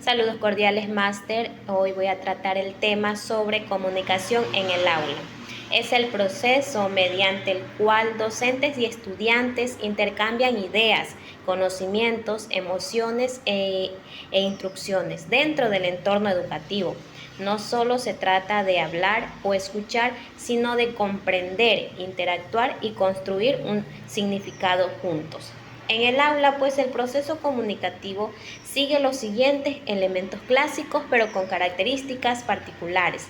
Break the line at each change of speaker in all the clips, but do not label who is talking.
Saludos cordiales, máster. Hoy voy a tratar el tema sobre comunicación en el aula. Es el proceso mediante el cual docentes y estudiantes intercambian ideas, conocimientos, emociones e instrucciones dentro del entorno educativo. No solo se trata de hablar o escuchar, sino de comprender, interactuar y construir un significado juntos. En el aula, pues el proceso comunicativo sigue los siguientes elementos clásicos, pero con características particulares.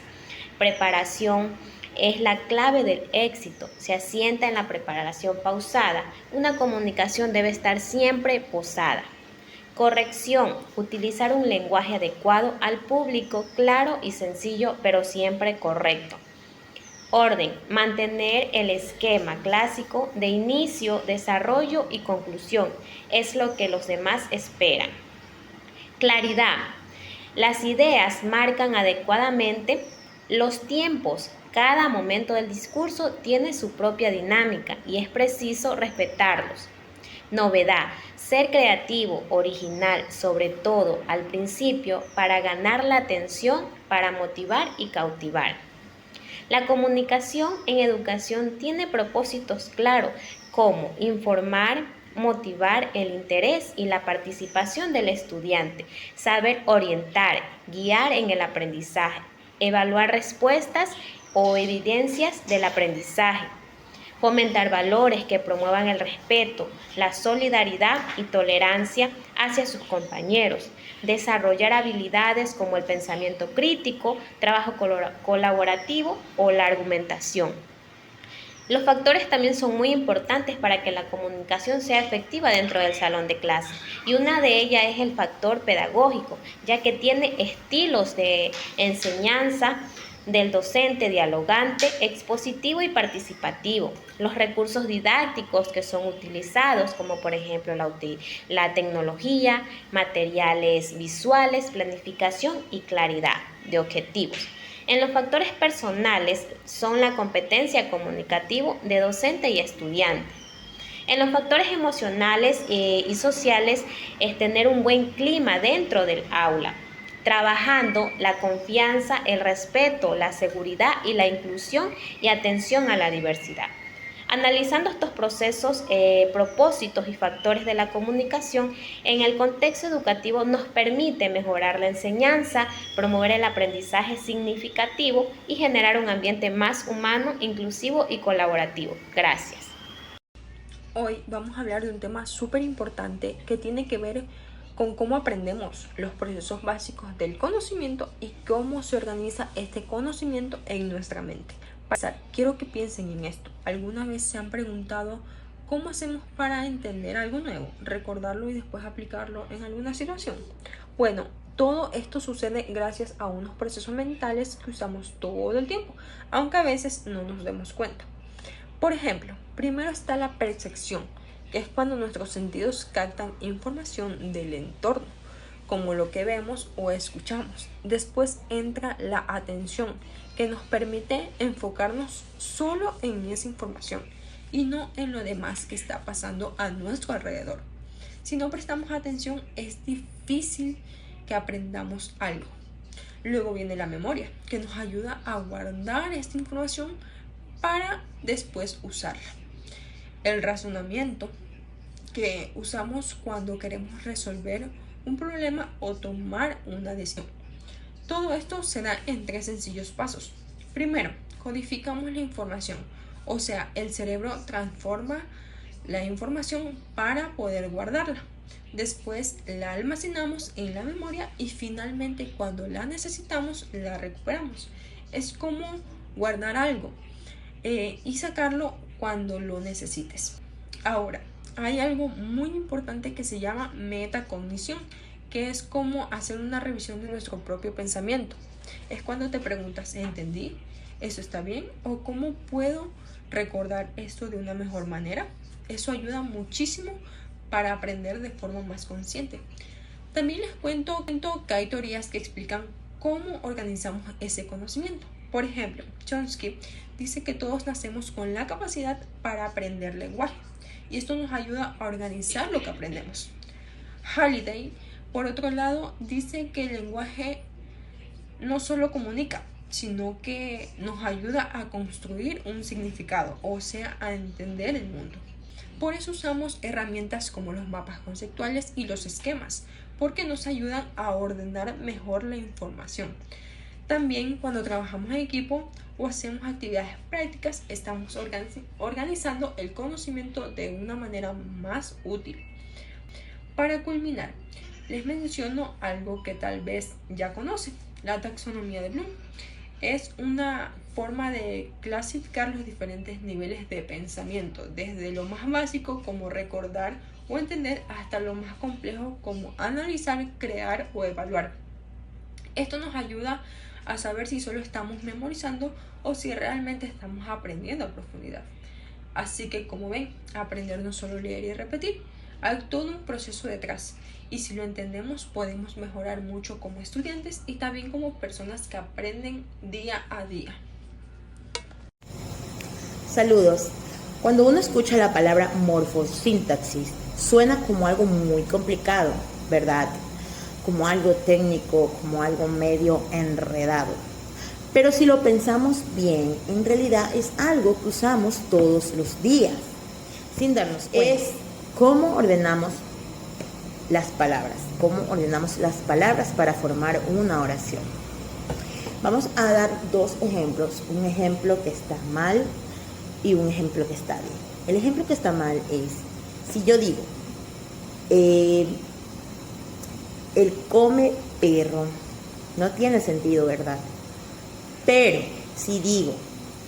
Preparación es la clave del éxito. Se asienta en la preparación pausada. Una comunicación debe estar siempre posada. Corrección, utilizar un lenguaje adecuado al público, claro y sencillo, pero siempre correcto. Orden, mantener el esquema clásico de inicio, desarrollo y conclusión. Es lo que los demás esperan. Claridad, las ideas marcan adecuadamente los tiempos. Cada momento del discurso tiene su propia dinámica y es preciso respetarlos. Novedad, ser creativo, original, sobre todo al principio, para ganar la atención, para motivar y cautivar. La comunicación en educación tiene propósitos claros como informar, motivar el interés y la participación del estudiante, saber orientar, guiar en el aprendizaje, evaluar respuestas o evidencias del aprendizaje, fomentar valores que promuevan el respeto, la solidaridad y tolerancia hacia sus compañeros, desarrollar habilidades como el pensamiento crítico, trabajo colaborativo o la argumentación. Los factores también son muy importantes para que la comunicación sea efectiva dentro del salón de clase, y una de ellas es el factor pedagógico, ya que tiene estilos de enseñanza del docente dialogante, expositivo y participativo. Los recursos didácticos que son utilizados, como por ejemplo la tecnología, materiales visuales, planificación y claridad de objetivos. En los factores personales son la competencia comunicativa de docente y estudiante. En los factores emocionales y sociales es tener un buen clima dentro del aula, trabajando la confianza, el respeto, la seguridad y la inclusión y atención a la diversidad. Analizando estos procesos, propósitos y factores de la comunicación en el contexto educativo nos permite mejorar la enseñanza, promover el aprendizaje significativo y generar un ambiente más humano, inclusivo y colaborativo. Gracias.
Hoy vamos a hablar de un tema súper importante que tiene que ver con cómo aprendemos los procesos básicos del conocimiento y cómo se organiza este conocimiento en nuestra mente. Quiero que piensen en esto. ¿Alguna vez se han preguntado cómo hacemos para entender algo nuevo, recordarlo y después aplicarlo en alguna situación? Bueno, todo esto sucede gracias a unos procesos mentales que usamos todo el tiempo, aunque a veces no nos demos cuenta. Por ejemplo, primero está la percepción, que es cuando nuestros sentidos captan información del entorno, como lo que vemos o escuchamos. Después entra la atención, que nos permite enfocarnos solo en esa información y no en lo demás que está pasando a nuestro alrededor. Si no prestamos atención, es difícil que aprendamos algo. Luego viene la memoria, que nos ayuda a guardar esta información para después usarla. El razonamiento, que usamos cuando queremos resolver un problema o tomar una decisión. Todo esto se da en 3 sencillos pasos. Primero, codificamos la información, o sea, el cerebro transforma la información para poder guardarla. Después la almacenamos en la memoria y finalmente cuando la necesitamos la recuperamos. Es como guardar algo y sacarlo cuando lo necesites. Ahora, hay algo muy importante que se llama metacognición, que es como hacer una revisión de nuestro propio pensamiento. Es cuando te preguntas, ¿entendí? ¿Eso está bien? ¿O cómo puedo recordar esto de una mejor manera? Eso ayuda muchísimo para aprender de forma más consciente. También les cuento que hay teorías que explican cómo organizamos ese conocimiento. Por ejemplo, Chomsky dice que todos nacemos con la capacidad para aprender lenguaje y esto nos ayuda a organizar lo que aprendemos. Halliday Por otro lado, dice que el lenguaje no solo comunica, sino que nos ayuda a construir un significado, o sea, a entender el mundo. Por eso usamos herramientas como los mapas conceptuales y los esquemas, porque nos ayudan a ordenar mejor la información. También cuando trabajamos en equipo o hacemos actividades prácticas, estamos organizando el conocimiento de una manera más útil. Para culminar, les menciono algo que tal vez ya conocen, la taxonomía de Bloom. Es una forma de clasificar los diferentes niveles de pensamiento, desde lo más básico como recordar o entender hasta lo más complejo como analizar, crear o evaluar. Esto nos ayuda a saber si solo estamos memorizando o si realmente estamos aprendiendo a profundidad. Así que, como ven, aprender no solo leer y repetir, hay todo un proceso detrás, y si lo entendemos podemos mejorar mucho como estudiantes y también como personas que aprenden día a día.
Saludos. Cuando uno escucha la palabra morfosintaxis, suena como algo muy complicado, ¿verdad? Como algo técnico, como algo medio enredado. Pero si lo pensamos bien, en realidad es algo que usamos todos los días, sin darnos cuenta. Es cómo ordenamos las palabras, para formar una oración. Vamos a dar dos ejemplos, un ejemplo que está mal y un ejemplo que está bien. El ejemplo que está mal es, si yo digo, el come perro, no tiene sentido, ¿verdad? Pero si digo,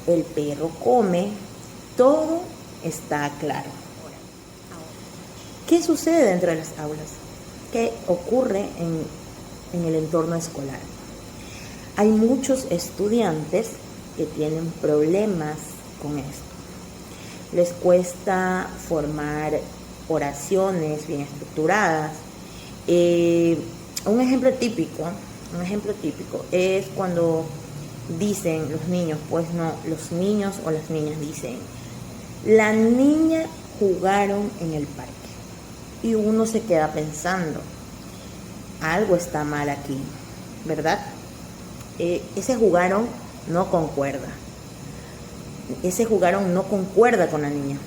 el perro come, todo está claro. ¿Qué sucede dentro de las aulas? ¿Qué ocurre en el entorno escolar? Hay muchos estudiantes que tienen problemas con esto. Les cuesta formar oraciones bien estructuradas. Un ejemplo típico es cuando dicen los niños o las niñas dicen, la niña jugaron en el parque. Y uno se queda pensando, algo está mal aquí, ¿verdad? Ese jugaron no concuerda. Ese jugaron no concuerda con la niña.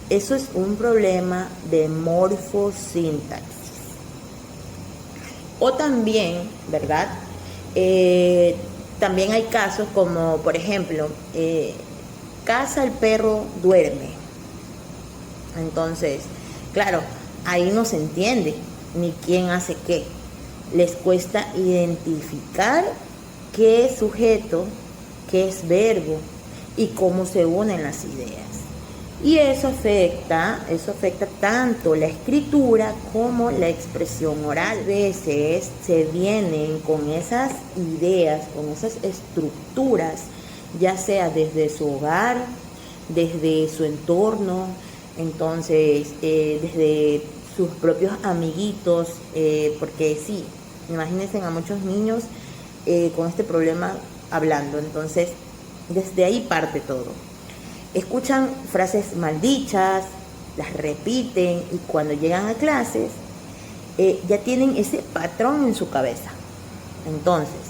Eso es un problema de morfosintaxis. O también, ¿verdad? También hay casos como, por ejemplo, casa el perro duerme. Entonces, claro, ahí no se entiende ni quién hace qué. Les cuesta identificar qué es sujeto, qué es verbo y cómo se unen las ideas. Y eso afecta tanto la escritura como la expresión oral. A veces se vienen con esas ideas, con esas estructuras, ya sea desde su hogar, desde su entorno, entonces desde sus propios amiguitos, porque sí, imagínense a muchos niños con este problema hablando, entonces desde ahí parte todo. Escuchan frases maldichas, las repiten y cuando llegan a clases ya tienen ese patrón en su cabeza. Entonces,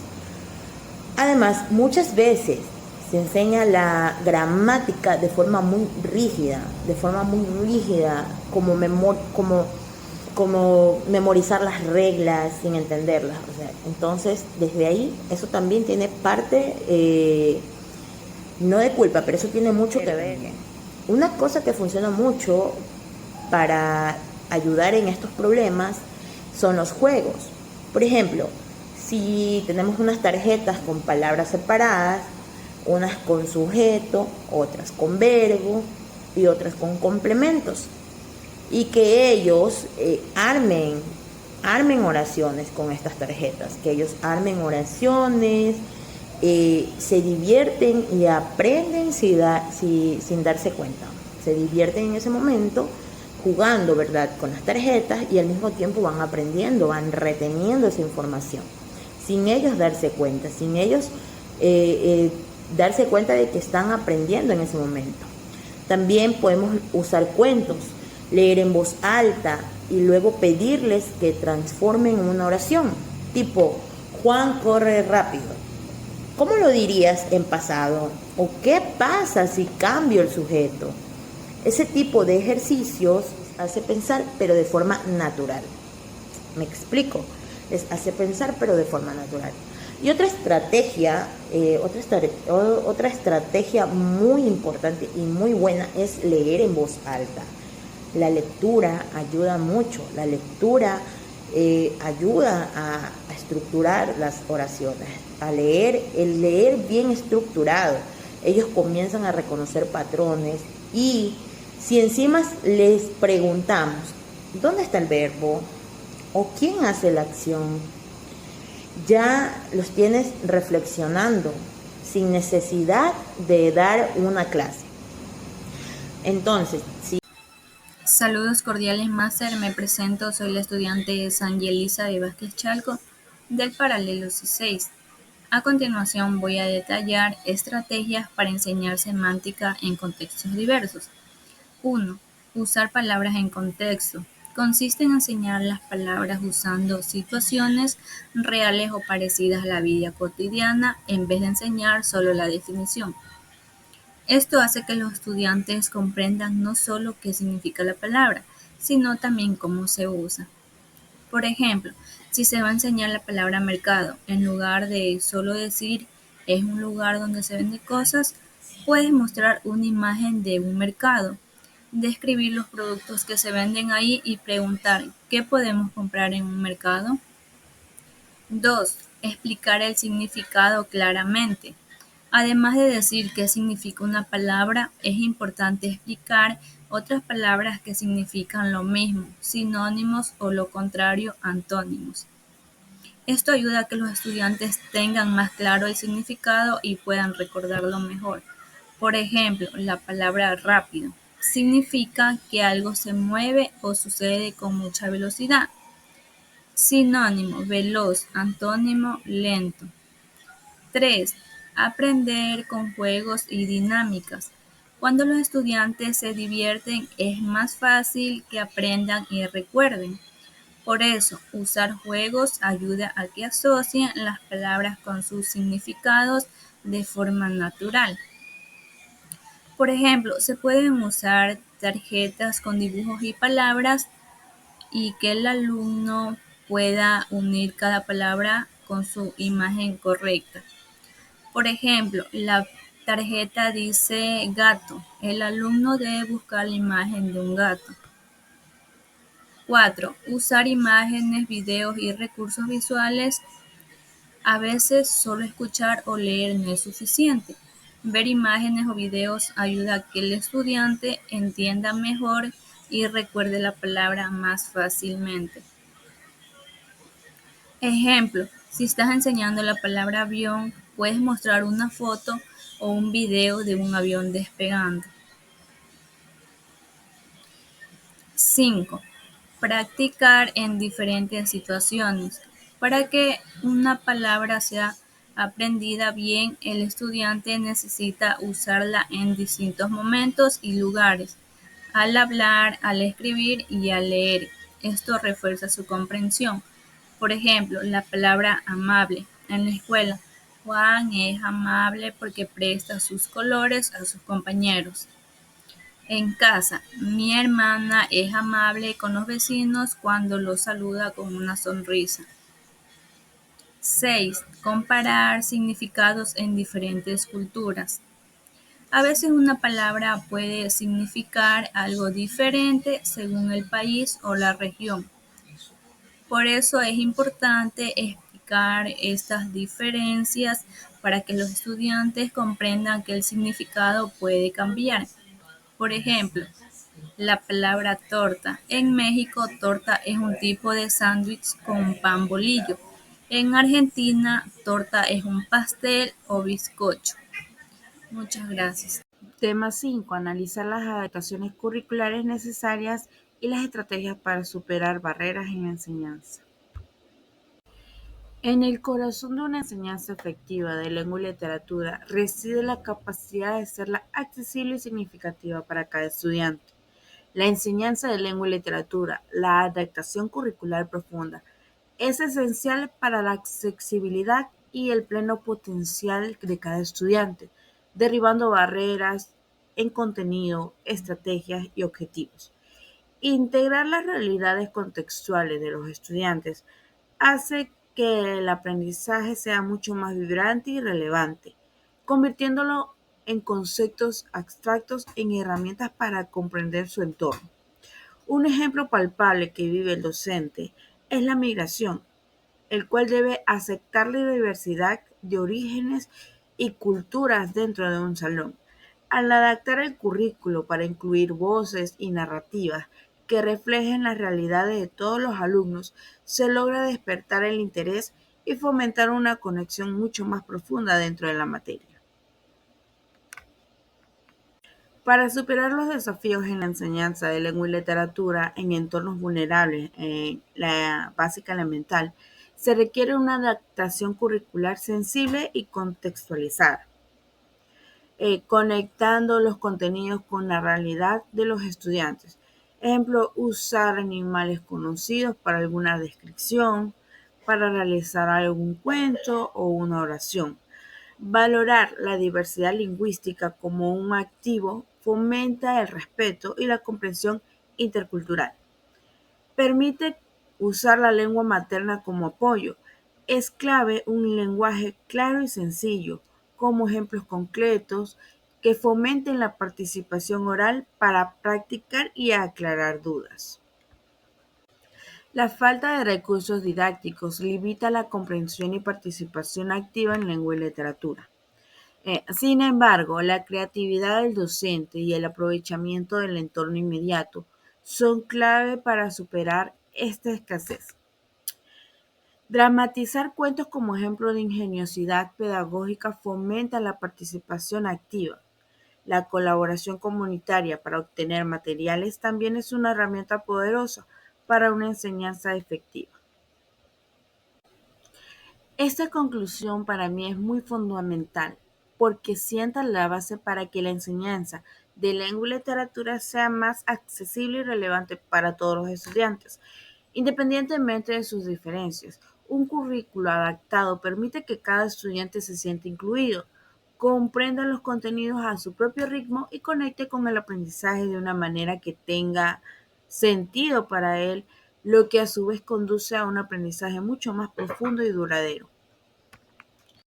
además, muchas veces se enseña la gramática de forma muy rígida, como memorizar las reglas sin entenderlas. O sea, entonces, desde ahí, eso también tiene parte, no de culpa, pero eso tiene mucho que ver. Una cosa que funciona mucho para ayudar en estos problemas son los juegos. Por ejemplo, si tenemos unas tarjetas con palabras separadas, unas con sujeto, otras con verbo y otras con complementos, y que ellos armen oraciones con estas tarjetas, que ellos armen oraciones, se divierten y aprenden sin darse cuenta, se divierten en ese momento jugando, ¿verdad?, con las tarjetas, y al mismo tiempo van aprendiendo, van reteniendo esa información sin ellos darse cuenta, sin ellos darse cuenta de que están aprendiendo en ese momento. También podemos usar cuentos, leer en voz alta y luego pedirles que transformen una oración, tipo, Juan corre rápido. ¿Cómo lo dirías en pasado? ¿O qué pasa si cambio el sujeto? Ese tipo de ejercicios hace pensar, pero de forma natural. Me explico, les hace pensar, pero de forma natural. Y otra estrategia muy importante y muy buena es leer en voz alta. La lectura ayuda mucho, la lectura ayuda a estructurar las oraciones, el leer bien estructurado. Ellos comienzan a reconocer patrones y si encima les preguntamos, ¿dónde está el verbo? ¿O quién hace la acción? Ya los tienes reflexionando sin necesidad de dar una clase. Entonces, si
Saludos cordiales, Máster. Me presento, soy la estudiante Sangelisa de Vázquez Chalco del paralelo C6. A continuación voy a detallar estrategias para enseñar semántica en contextos diversos. 1. Usar palabras en contexto. Consiste en enseñar las palabras usando situaciones reales o parecidas a la vida cotidiana en vez de enseñar solo la definición. Esto hace que los estudiantes comprendan no solo qué significa la palabra, sino también cómo se usa. Por ejemplo, si se va a enseñar la palabra mercado, en lugar de solo decir es un lugar donde se venden cosas, puedes mostrar una imagen de un mercado, describir los productos que se venden ahí y preguntar ¿qué podemos comprar en un mercado? 2. Explicar el significado claramente. Además de decir qué significa una palabra, es importante explicar otras palabras que significan lo mismo, sinónimos o lo contrario, antónimos. Esto ayuda a que los estudiantes tengan más claro el significado y puedan recordarlo mejor. Por ejemplo, la palabra rápido significa que algo se mueve o sucede con mucha velocidad. Sinónimo, veloz, antónimo, lento. 3. Aprender con juegos y dinámicas. Cuando los estudiantes se divierten es más fácil que aprendan y recuerden. Por eso, usar juegos ayuda a que asocien las palabras con sus significados de forma natural. Por ejemplo, se pueden usar tarjetas con dibujos y palabras y que el alumno pueda unir cada palabra con su imagen correcta. Por ejemplo, la tarjeta dice gato. El alumno debe buscar la imagen de un gato. 4. Usar imágenes, videos y recursos visuales. A veces solo escuchar o leer no es suficiente. Ver imágenes o videos ayuda a que el estudiante entienda mejor y recuerde la palabra más fácilmente. Ejemplo, si estás enseñando la palabra avión, puedes mostrar una foto o un video de un avión despegando. 5. Practicar en diferentes situaciones. Para que una palabra sea aprendida bien, el estudiante necesita usarla en distintos momentos y lugares, al hablar, al escribir y al leer. Esto refuerza su comprensión. Por ejemplo, la palabra amable. En la escuela, Juan es amable porque presta sus colores a sus compañeros. En casa, mi hermana es amable con los vecinos cuando los saluda con una sonrisa. 6. Comparar significados en diferentes culturas. A veces una palabra puede significar algo diferente según el país o la región. Por eso es importante explicar estas diferencias para que los estudiantes comprendan que el significado puede cambiar. Por ejemplo, la palabra torta. En México, torta es un tipo de sándwich con pan bolillo. En Argentina, torta es un pastel o bizcocho. Muchas gracias.
Tema 5. Analizar las adaptaciones curriculares necesarias y las estrategias para superar barreras en la enseñanza. En el corazón de una enseñanza efectiva de lengua y literatura reside la capacidad de hacerla accesible y significativa para cada estudiante. La enseñanza de lengua y literatura, la adaptación curricular profunda, es esencial para la accesibilidad y el pleno potencial de cada estudiante, derribando barreras en contenido, estrategias y objetivos. Integrar las realidades contextuales de los estudiantes hace que el aprendizaje sea mucho más vibrante y relevante, convirtiéndolo en conceptos abstractos en herramientas para comprender su entorno. Un ejemplo palpable que vive el docente es la migración, el cual debe aceptar la diversidad de orígenes y culturas dentro de un salón. Al adaptar el currículo para incluir voces y narrativas que reflejen las realidades de todos los alumnos, se logra despertar el interés y fomentar una conexión mucho más profunda dentro de la materia. Para superar los desafíos en la enseñanza de lengua y literatura en entornos vulnerables en la básica elemental, se requiere una adaptación curricular sensible y contextualizada, conectando los contenidos con la realidad de los estudiantes. Ejemplo, usar animales conocidos para alguna descripción, para realizar algún cuento o una oración. Valorar la diversidad lingüística como un activo fomenta el respeto y la comprensión intercultural. Permite usar la lengua materna como apoyo. Es clave un lenguaje claro y sencillo, como ejemplos concretos que fomenten la participación oral para practicar y aclarar dudas. La falta de recursos didácticos limita la comprensión y participación activa en lengua y literatura. Sin embargo, la creatividad del docente y el aprovechamiento del entorno inmediato son clave para superar esta escasez. Dramatizar cuentos como ejemplo de ingeniosidad pedagógica fomenta la participación activa. La colaboración comunitaria para obtener materiales también es una herramienta poderosa para una enseñanza efectiva. Esta conclusión para mí es muy fundamental porque sienta la base para que la enseñanza de lengua y literatura sea más accesible y relevante para todos los estudiantes, independientemente de sus diferencias. Un currículo adaptado permite que cada estudiante se sienta incluido, comprenda los contenidos a su propio ritmo y conecte con el aprendizaje de una manera que tenga sentido para él, lo que a su vez conduce a un aprendizaje mucho más profundo y duradero.